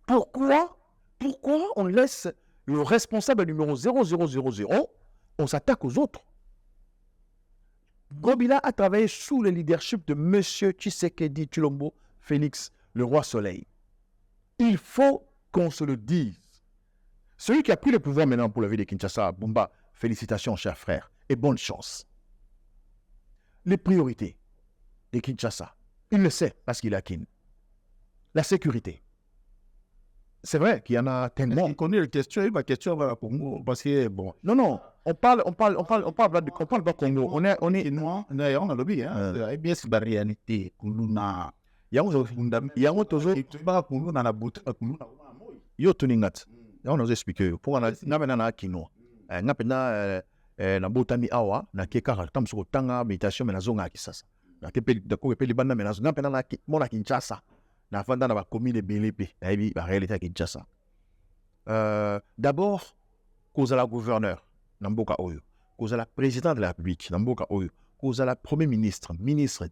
S2: Pourquoi on laisse le responsable numéro 0000, on s'attaque aux autres? Ngobila a travaillé sous le leadership de M. Tshisekedi Tshilombo Félix, le roi soleil. Il faut qu'on se le dise. Celui qui a pris le pouvoir maintenant pour la ville de Kinshasa, Bumba, félicitations, cher frère, et bonne chance. Les priorités de Kinshasa, il le sait parce qu'il est à Kin. La sécurité. C'est vrai qu'il y en a tellement.
S1: On connaît la question, ma question va pour moi, parce que bon.
S2: Non, on parle pas Congo. On est
S1: noir, on a lobby, hein. Bien c'est la réalité. Kuluna.
S2: Yango tozo.
S1: Ba kuluna na but, kuluna.
S2: Yo tuningat. On nous explique. Pour na kino. Ngapena na botami awa na keka tam so tanga méditation na zonga kisasa. Na kepe de ko kepe libanda na zonga pena na mona Kinshasa. Na fanda na ba commune BLP. Na bi ba réalité Kinshasa. D'abord, cause à la gouverneur Namboka Oyo, cause à la présidente de la République Namboka Oyo, cause à la premier ministre,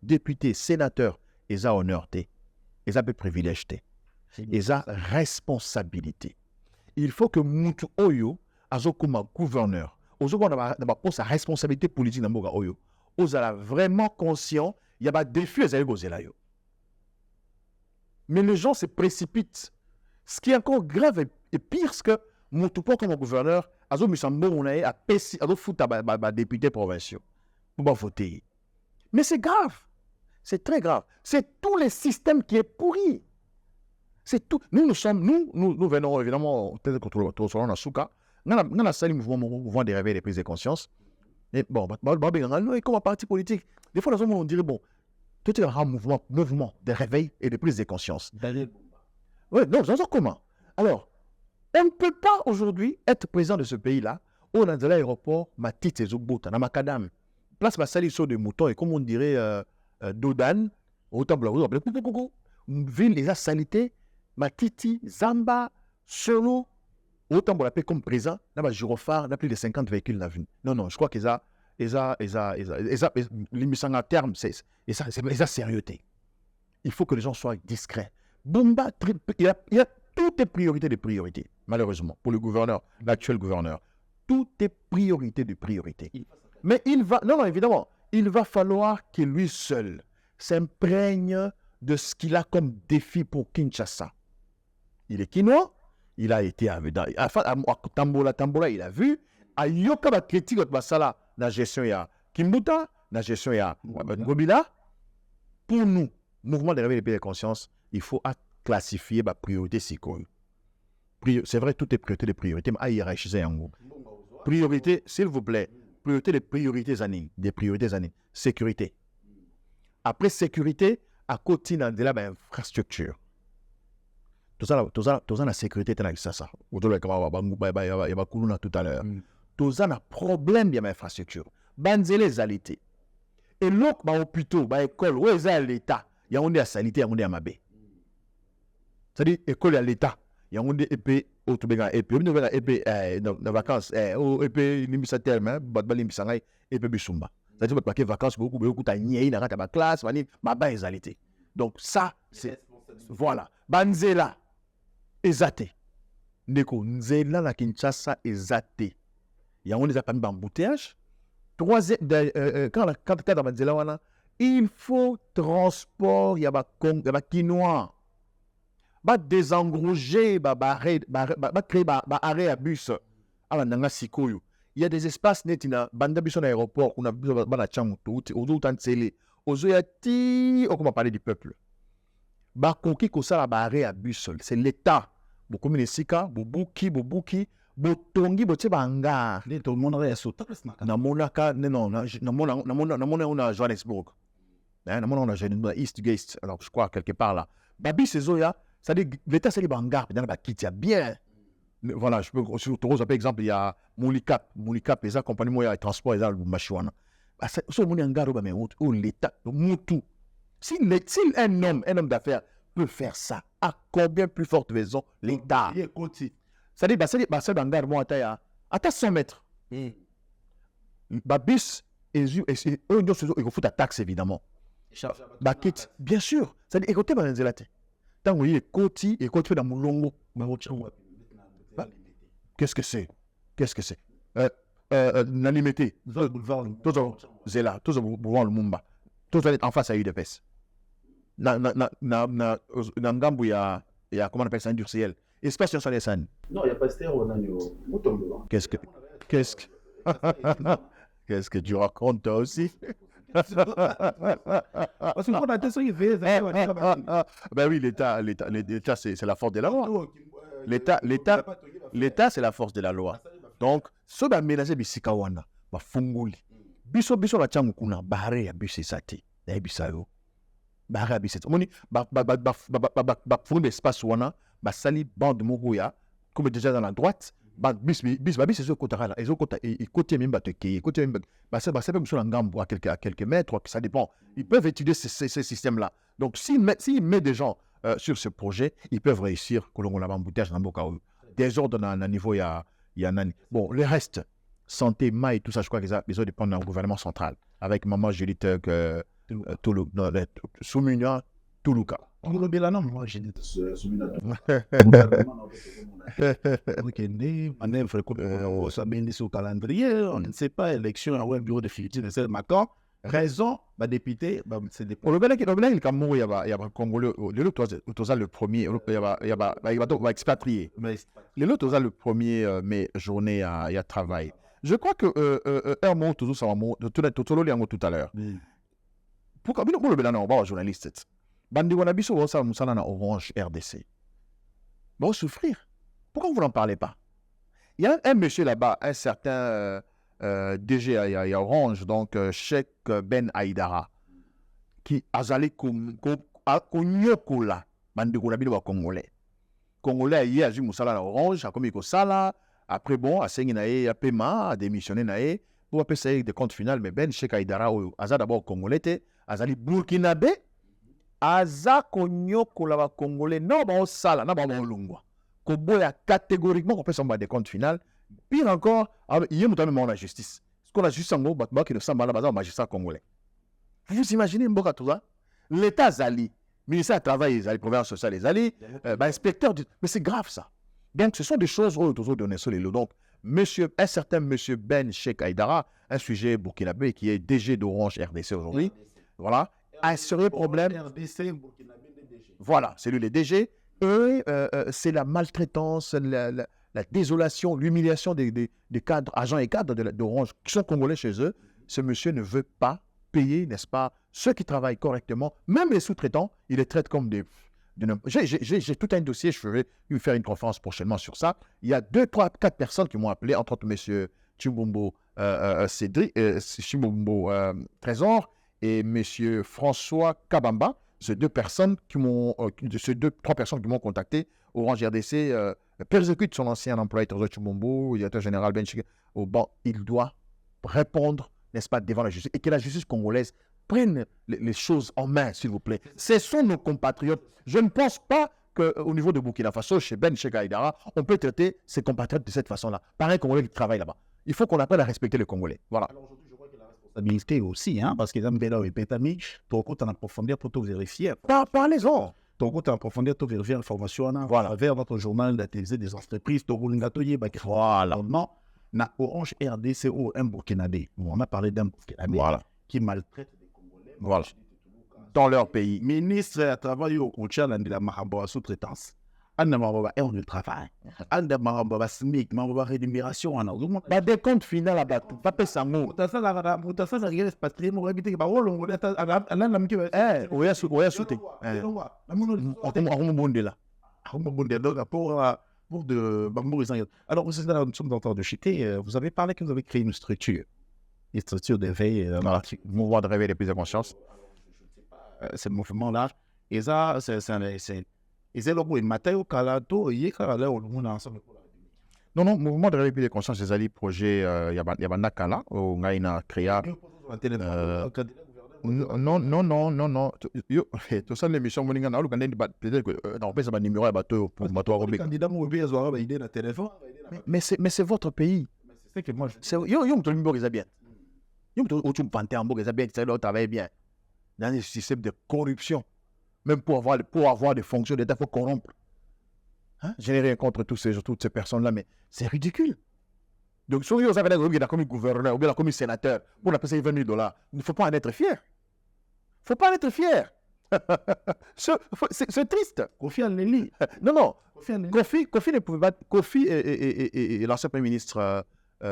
S2: député, sénateur, ils ont honneur, ils ont privilège, ils ont responsabilité. Il faut que Moutou Oyo, comme gouverneur, pour sa responsabilité politique Namboka Oyo, ils sont vraiment conscients, il y a des défis à yo. Mais les gens se précipitent. Ce qui est encore grave et pire, c'est que mon toupon comme gouverneur, Azo Musambo, on a pessi, Azo fouta député provinciaux pour pas voter. Mais c'est grave. C'est très grave. C'est tout le système qui est pourri. C'est tout. Nous venons évidemment, peut-être contre le Souka. Nous avons salué le mouvement des réveils et des prises de conscience. Et bon, comme un parti politique, des fois, on dirait, bon, tout est un mouvement de réveil et de prise de conscience. Oui, non, c'est comment? Alors, on ne peut pas aujourd'hui être président de ce pays-là. On a de l'aéroport, ma petite Zobota, na Macadam. Place ma salisson de mouton et comme on dirait Dodan, autant une ville, les salité, ma titi, Zamba, Solo, autant pour l'appeler comme présent, là, ma gyrophare, on a plus de 50 véhicules dans la ville. Non, je crois qu'ils ont l'émission à terme, c'est ça sérieuxté. Il faut que les gens soient discrets. Bumba, il y a toutes les priorités de priorités, malheureusement, pour le gouverneur, l'actuel gouverneur. Toutes les priorités de priorités. Mais évidemment, il va falloir qu'il lui seul s'imprègne de ce qu'il a comme défi pour Kinshasa. Il est quinois, il a été à Tambola, il a vu, à Yoka critique Basala, la gestion ya Kimbuta, la gestion ya Ngobila. Pour nous, mouvement de réveil des pays de conscience, il faut classifier ma priorité c'est quoi. C'est vrai, toutes les priorités de priorités, mais à hiérarchiser en gros. Priorité, s'il vous plaît, priorité des priorités années. Sécurité. Après sécurité, à côté de la infrastructure. Tout ça, la sécurité, c'est ça. Tout à l'heure. Tout ça, un problème de l'infrastructure. Banzele zalité. Et l'autre, hôpital, école, où est l'État? Il y a un salité, il y a un mabé. C'est-à-dire, école à l'État. Il y a un épée, dans vacances, épée, l'immissateur, l'immissateur, épée, bisumba. C'est-à-dire, que les vacances, beaucoup, il y a ma classe, ma base zalité. Donc, ça, c'est. Voilà. Banzela, ezate. Neko, Nzela, la Kinshasa, ezate. Il y a un des appels d'embouteillage. Troisième, quand tu es dans Banzela, il faut transport, il y a quinoa. Va désengroger, créer arrêt à bus. Il y a des espaces net, il y a banda bus en aéroport, on a besoin de chambre, on va parler du peuple. Arrêt à bus, c'est l'État. Beaucoup de sika, bobuki, botongi, botebanga.
S1: Tout le monde reste sauté.
S2: Namonaka, non, on a Johannesburg. On a East Gate, alors je crois quelque part là. Babi, c'est Zoya. C'est-à-dire, l'État, c'est les bangards, dans la qui tient bien. Voilà, je peux, sur Toros, par exemple, il y a Moulikap, les accompagnements, il y a les transports, il y a le Machouana. Ce Mouliangar, l'État, Moutou. Si un homme d'affaires peut faire ça, à combien plus forte raison l'État? C'est-à-dire, c'est bangar, moi, à 100 mètres. Babis, il faut ta taxe, évidemment. Bien sûr. C'est-à-dire, écoutez, tant que vous voyez côté et côté dans mon longo, qu'est-ce que c'est? La limité. C'est là, tous boulevard le Mumba. Tous en face à UDPS. Ngambu, il y a, comment on appelle ça, industriel. Espace sur les scènes.
S1: Non, il n'y a pas stéréo.
S2: Qu'est-ce que tu racontes toi aussi?
S1: Parce qu'on a tout ça, il fait.
S2: Ben oui, l'État, c'est la force de la loi. L'État, c'est la force de la loi. Donc, ce qui est mélangé, c'est Sikawana, Funguli. Biso la changu kuna, Bahare ya bisi sati. Bisayo. Bahare ya bisi sati. Moni, funguli espace wana, sali bande mogoya, comme déjà dans la droite. Bis c'est ce côté là, et côté même côté même ça peut sur l'angambo à quelques mètres, ça dépend. Ils peuvent étudier ces systèmes là. Donc s'ils mettent des gens sur ce projet, ils peuvent réussir que l'on a embouteillage dans Bokao. Désordre dans le niveau il y a nani. Bon, le reste santé, et tout ça, je crois qu'ils ont besoin de prendre un gouvernement central avec maman Judith Soumunia Toulouka.
S1: On le bien là, non, moi j'ai dit Soumunia. On ne sait pas, élection à un bureau de fiducie de Macron. Raison, ma député, c'est des
S2: Le Bénin, il Cameroun, il y a Congolais, le premier, il va expatrier. Le premier, mais journée, il y a travail. Je crois que un mot, tout à l'heure. Pourquoi le Bénin, on va journaliste. Bandi Wanabiso, on va na Orange RDC. On va souffrir. Pourquoi vous n'en parlez pas? Il y a un monsieur là-bas, un certain DG à Orange, donc Cheikh Ben Aïdara, qui a zali konyokola bandi Wanabiso wa Congolais. Congolais, il y a Moussala à Orange, a commis Sala, après bon, a saigné naé, a paiement, a démissionné naé, pour appeler ça des comptes finales, mais Ben Cheikh Aïdara, a d'abord Congolais, a zali Burkinabé, aza konyokola wa Congolais, non, bon, Sala, non, bon, Lungwa. Koboya catégoriquement on peut s'en des comptes finales. Pire encore, il y a notamment la justice. Ce qu'on a juste en gros, qui ne semble pas au magistrat congolais. Vous imaginez Mboka tout ça? L'État Zali, ministère du Travail, les provinces sociales, les Zali, inspecteur, mais c'est grave ça. Donc ce sont des choses autour de Nessol. Donc, un certain monsieur Ben Cheikh Aïdara, un sujet burkinabé qui est DG d'Orange RDC aujourd'hui, voilà, a un sérieux problème.
S1: RDC, burkinabé, DG.
S2: Voilà, c'est lui le DG. C'est la maltraitance, la désolation, l'humiliation des cadres, agents et cadres d'Orange qui sont congolais chez eux. Ce monsieur ne veut pas payer, n'est-ce pas, ceux qui travaillent correctement, même les sous-traitants, il les traite comme des... J'ai tout un dossier, je vais lui faire une conférence prochainement sur ça. Il y a 2, 3, 4 personnes qui m'ont appelé, entre autres monsieur Chimbombo Trésor et monsieur François Kabamba. Ces 3 personnes qui m'ont contacté. Orange RDC persécute son ancien employé Trésor Chimbombo, directeur général Ben Chike. Il doit répondre, n'est-ce pas, devant la justice, et que la justice congolaise prenne les choses en main, s'il vous plaît. Ce sont nos compatriotes. Je ne pense pas qu'au niveau de Burkina Faso, chez Ben Cheikh Aïdara, on peut traiter ses compatriotes de cette façon-là. Pareil, Congolais qui travaillent là-bas. Il faut qu'on apprenne à respecter les Congolais. Voilà.
S1: Alors aujourd'hui, je crois que la responsabilité aussi, hein, parce que dans Béla et Pétami, ton compte en approfondir pour tout vérifier.
S2: Parlez-en.
S1: Ton compte en approfondir pour vérifier l'information.
S2: Voilà.
S1: Vers notre journal d'atelier des entreprises, ton rouling d'atelier, voilà. Na Orange RDC, un Burkinabé. On a parlé d'un Burkinabé qui maltraite les Congolais.
S2: Voilà. Dans leur pays.
S1: Ministre à travail au Kouchan de la Mahamboa sous-traitance. Anda Mahamboa heure de travail. Anda Mahamboa SMIC, Mahamboa rémunération.
S2: Des comptes finaux là-bas, pas payer ça mot.
S1: Mutasa la guerre patrié, mon habité, bah, on l'a
S2: on a sauté. On monte là.
S1: Pour de Bambou. Alors, nous sommes en train de chiter. Vous avez parlé que vous avez créé une structure d'éveil,
S2: mouvement de réveil des prises de conscience.
S1: Ce mouvement-là, et ça, c'est le coup, Matteo Calato, il y a le monde ensemble pour la République.
S2: Non, mouvement de réveil des consciences, c'est Ali projet, il y a Nakala, on a créé. Non. Tout ça, l'émission, peut-être que, non, peut-être que numéro à bateau pour bateau aérobique. Mais c'est votre pays.
S1: C'est que moi,
S2: c'est le numéro des habitants. Vous travaillez bien. Dans un système de corruption. Même pour avoir des fonctions d'État, il faut corrompre. Hein? Je n'ai rien contre toutes ces personnes-là, mais c'est ridicule. Donc, si vous avez un comme gouverneur ou bien comme sénateur pour la payer $20 000, il ne faut pas en être fier. Il ne faut pas en être fier. C'est triste.
S1: Kofi Anelli.
S2: Non. Kofi ne pouvait pas. Kofi et l'ancien Premier ministre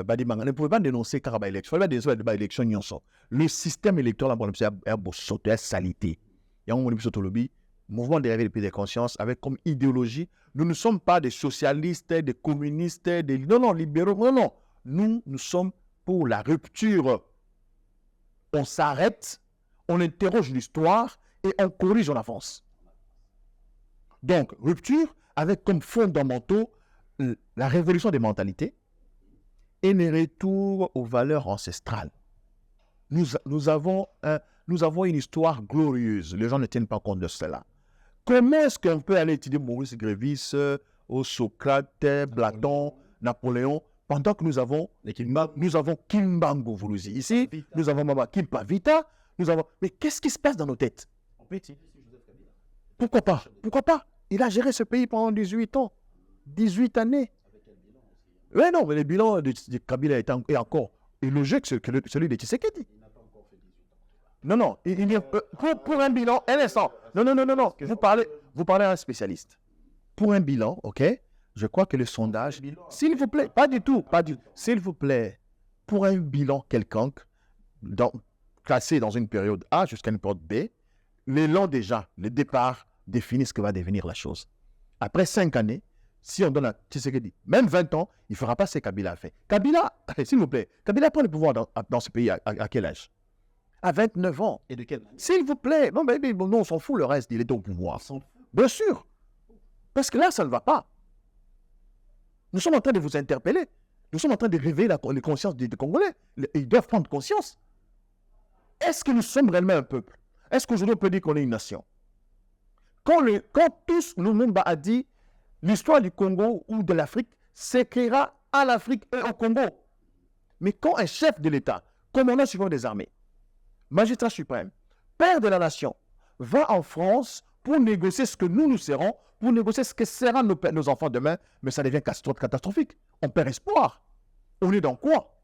S2: Badimanga ne pouvaient pas dénoncer Karaba élection. Il fallait pas dénoncer l'élection. Le système électoral, c'est un beau sauté, salité. Il y a un mouvement de réveil des prises de conscience avec comme idéologie. Nous ne sommes pas des socialistes, des communistes, non, libéraux. Non. Nous sommes pour la rupture. On s'arrête, on interroge l'histoire et on corrige, on avance. Donc, rupture avec comme fondamentaux la révolution des mentalités et les retours aux valeurs ancestrales. Nous avons une histoire glorieuse. Les gens ne tiennent pas compte de cela. Comment est-ce qu'on peut aller étudier Maurice Grévis, Socrate, Platon, Napoléon, pendant que nous avons Kimbangu Vuluzi. Ici, nous avons Mama Kimpa Vita. Mais qu'est-ce qui se passe dans nos têtes? Pourquoi pas? Il a géré ce pays pendant 18 ans. 18 années. Oui, non, mais le bilan de Kabila est encore logique que celui de Tshisekedi. Non. Pour un bilan, un instant. Non. Vous parlez à un spécialiste. Pour un bilan, ok, je crois que le sondage, s'il vous plaît, pas du tout. S'il vous plaît, pour un bilan quelconque, classé dans une période A jusqu'à une période B, l'élan déjà, le départ définit ce que va devenir la chose. Après 5 années, si on donne à Tshisekedi, même 20 ans, il ne fera pas ce que Kabila a fait. Kabila, s'il vous plaît, Kabila prend le pouvoir dans ce pays à quel âge? À 29 ans.
S1: Et de quel?
S2: S'il vous plaît. Non, on s'en fout le reste, il est au pouvoir. Bien sûr. Parce que là, ça ne va pas. Nous sommes en train de vous interpeller. Nous sommes en train de réveiller les consciences des Congolais. Ils doivent prendre conscience. Est-ce que nous sommes réellement un peuple? Est-ce qu'aujourd'hui on peut dire qu'on est une nation? Quand tous Lumumba a dit l'histoire du Congo ou de l'Afrique s'écrira à l'Afrique et au Congo. Mais quand un chef de l'État, commandant suprême des armées, magistrat suprême, père de la nation, va en France pour négocier ce que nous serons, pour négocier ce que seront nos enfants demain, mais ça devient catastrophique. On perd espoir. On est dans quoi?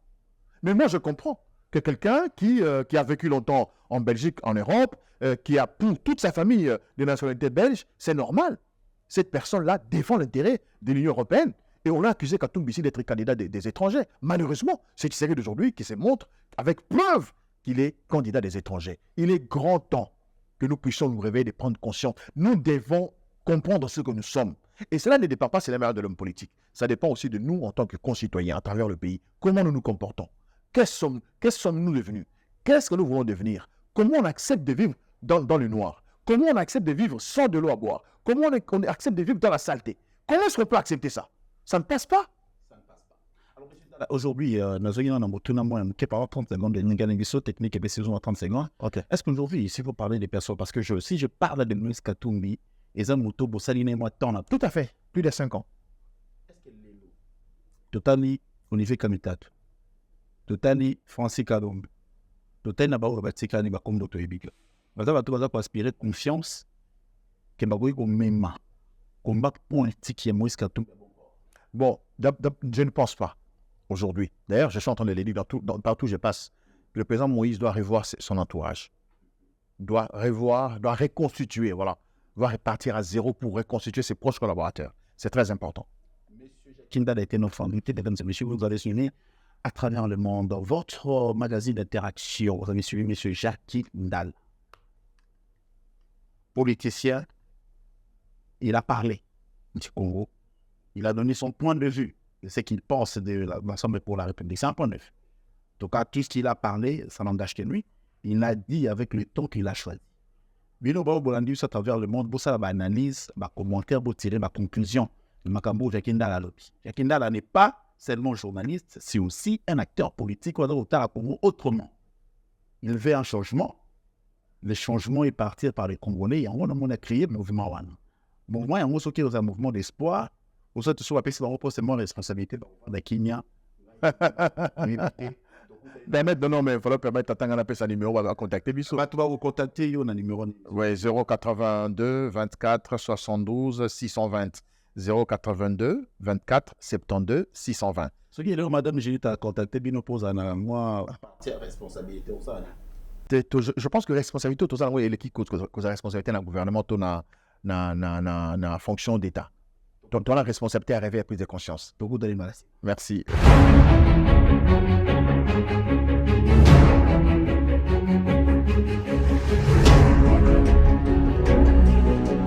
S2: Mais moi, je comprends que quelqu'un qui a vécu longtemps en Belgique, en Europe, qui a pour toute sa famille de nationalité belge, c'est normal. Cette personne-là défend l'intérêt de l'Union européenne. Et on l'a accusé Katumbi ici d'être candidat des étrangers. Malheureusement, c'est une série d'aujourd'hui qui se montre avec preuve qu'il est candidat des étrangers. Il est grand temps que nous puissions nous réveiller et prendre conscience. Nous devons comprendre ce que nous sommes. Et cela ne dépend pas de la manière de l'homme politique. Ça dépend aussi de nous en tant que concitoyens à travers le pays. Comment nous nous comportons? Qu'est-ce sommes-nous devenus? Qu'est-ce que nous voulons devenir? Comment on accepte de vivre dans le noir? Comment on accepte de vivre sans de l'eau à boire? Comment on accepte de vivre dans la saleté? Comment est-ce qu'on peut accepter ça? Ça ne passe pas.
S1: Aujourd'hui, nous avons 30 secondes de technique et 30 secondes.
S2: Okay.
S1: Est-ce qu'aujourd'hui, si vous parlez des personnes, parce que si je parle de Moïse Katumbi, et Zamuto Bossaline, moi,
S2: tout à fait, plus de 5 ans.
S1: Est-ce que les lots Totali, Olivier Kamitat, Totali, Francis Kalombe, Totali, Nabao, Batika, Nibakom, Dr. Ebika. Vous avez aspirer confiance que Bagoui, comme même, combat politique qui est Moïse Katumbi.
S2: Bon, je ne pense pas. Aujourd'hui. D'ailleurs, je suis en train de le dire partout où je passe. Le président Moïse doit revoir son entourage. Doit reconstituer, voilà. Doit repartir à zéro pour reconstituer ses proches collaborateurs. C'est très important.
S1: Monsieur Kindal a été notre invité, mesdames et messieurs, vous allez suivre à travers le monde. Votre magazine d'interaction, vous avez suivi monsieur Jacques Kindal. Politicien, il a parlé du Congo. Il a donné son point de vue. Ce qu'il pense de l'Assemblée pour la République. C'est un point neuf. Donc, tout ce qu'il a parlé, ça n'engage que lui. Il l'a dit avec le ton qu'il a choisi. Bino Bao Bolandi, à travers le monde, ça va analyse, va commentaire, va tirer ma conclusion. Le Makambo Jakindala lobby. Jakindala n'est pas seulement journaliste, c'est aussi un acteur politique autrement. Il veut un changement. Le changement est parti par les Congolais. Et on a créé le mouvement Wan. Bon, moi, on a sauté dans un mouvement d'espoir. Vous êtes sur la piste, on pose seulement la responsabilité de Kenya.
S2: Non, mais il faudra permettre à Tangana sa numéro à contacter Bissou.
S1: Tu vas vous contacter, il y a un numéro.
S2: Oui, 082 24 72 620. 082 24 72 620.
S1: Ce qui est là, madame, j'ai dit à contacter, Bino pose à moi. C'est responsabilité au ça.
S2: Je pense que la responsabilité au ça, oui, elle est qui cause la responsabilité dans le gouvernement, na fonction d'État. Donc, la responsabilité à réveiller la prise de conscience.
S1: Beaucoup de maladies.
S2: Merci.